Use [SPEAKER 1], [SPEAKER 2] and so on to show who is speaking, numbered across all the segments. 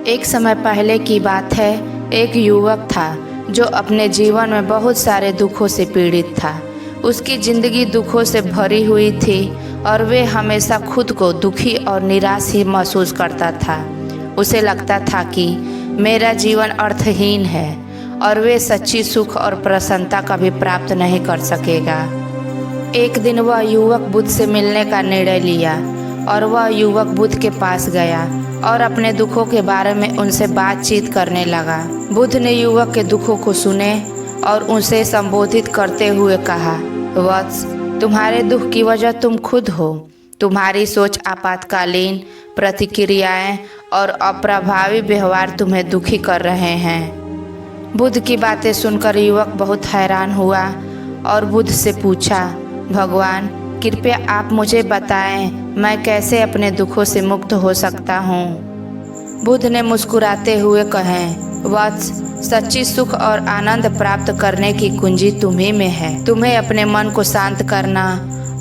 [SPEAKER 1] एक समय पहले की बात है। एक युवक था जो अपने जीवन में बहुत सारे दुखों से पीड़ित था। उसकी ज़िंदगी दुखों से भरी हुई थी और वे हमेशा खुद को दुखी और निराश ही महसूस करता था। उसे लगता था कि मेरा जीवन अर्थहीन है और वे सच्ची सुख और प्रसन्नता कभी प्राप्त नहीं कर सकेगा। एक दिन वह युवक बुद्ध से मिलने का निर्णय लिया और वह युवक बुद्ध के पास गया और अपने दुखों के बारे में उनसे बातचीत करने लगा। बुद्ध ने युवक के दुखों को सुने और उसे संबोधित करते हुए कहा, वत्स, तुम्हारे दुख की वजह तुम खुद हो। तुम्हारी सोच, आपातकालीन प्रतिक्रियाएं और अप्रभावी व्यवहार तुम्हें दुखी कर रहे हैं। बुद्ध की बातें सुनकर युवक बहुत हैरान हुआ और बुद्ध से पूछा, भगवान, कृपया आप मुझे बताएं, मैं कैसे अपने दुखों से मुक्त हो सकता हूँ। बुद्ध ने मुस्कुराते हुए कहे, वत्स, सच्ची सुख और आनंद प्राप्त करने की कुंजी तुम्ही में है। तुम्हें अपने मन को शांत करना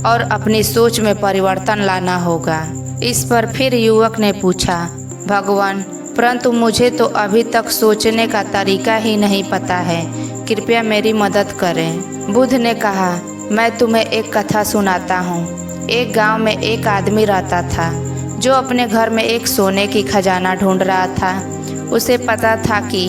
[SPEAKER 1] और अपनी सोच में परिवर्तन लाना होगा। इस पर फिर युवक ने पूछा, भगवान, परंतु मुझे तो अभी तक सोचने का तरीका ही नहीं पता है, कृपया मेरी मदद करें। बुद्ध ने कहा, मैं तुम्हें एक कथा सुनाता हूँ। एक गांव में एक आदमी रहता था जो अपने घर में एक सोने की खजाना ढूंढ रहा था। उसे पता था कि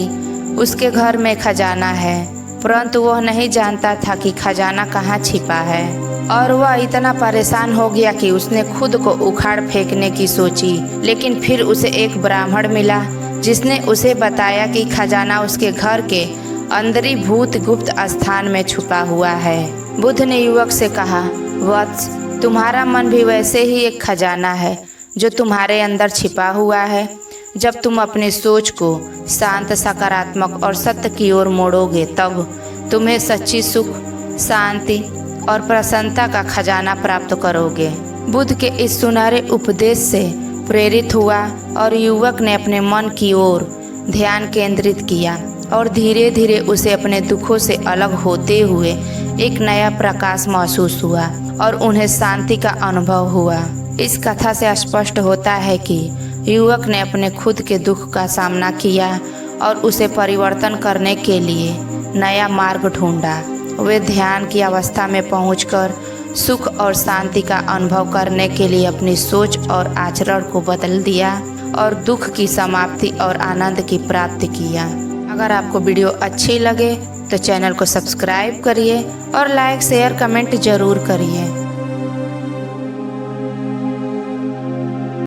[SPEAKER 1] उसके घर में खजाना है, परंतु वह नहीं जानता था कि खजाना कहाँ छिपा है। और वह इतना परेशान हो गया कि उसने खुद को उखाड़ फेंकने की सोची। लेकिन फिर उसे एक ब्राह्मण मिला जिसने उसे बताया कि खजाना उसके घर के अंदरी भूत गुप्त स्थान में छुपा हुआ है। बुद्ध ने युवक से कहा, वत्स, तुम्हारा मन भी वैसे ही एक खजाना है जो तुम्हारे अंदर छिपा हुआ है। जब तुम अपनी सोच को शांत, सकारात्मक और सत्य की ओर मोड़ोगे तब तुम्हें सच्ची सुख, शांति और प्रसन्नता का खजाना प्राप्त करोगे। बुद्ध के इस सुनहरे उपदेश से प्रेरित हुआ और युवक ने अपने मन की ओर ध्यान केंद्रित किया और धीरे धीरे उसे अपने दुखों से अलग होते हुए एक नया प्रकाश महसूस हुआ और उन्हें शांति का अनुभव हुआ। इस कथा से स्पष्ट होता है कि युवक ने अपने खुद के दुख का सामना किया और उसे परिवर्तन करने के लिए नया मार्ग ढूंढा। वे ध्यान की अवस्था में पहुंचकर सुख और शांति का अनुभव करने के लिए अपनी सोच और आचरण को बदल दिया और दुख की समाप्ति और आनंद की प्राप्ति किया। अगर आपको वीडियो अच्छी लगे तो चैनल को सब्सक्राइब करिए और लाइक, शेयर, कमेंट जरूर करिए।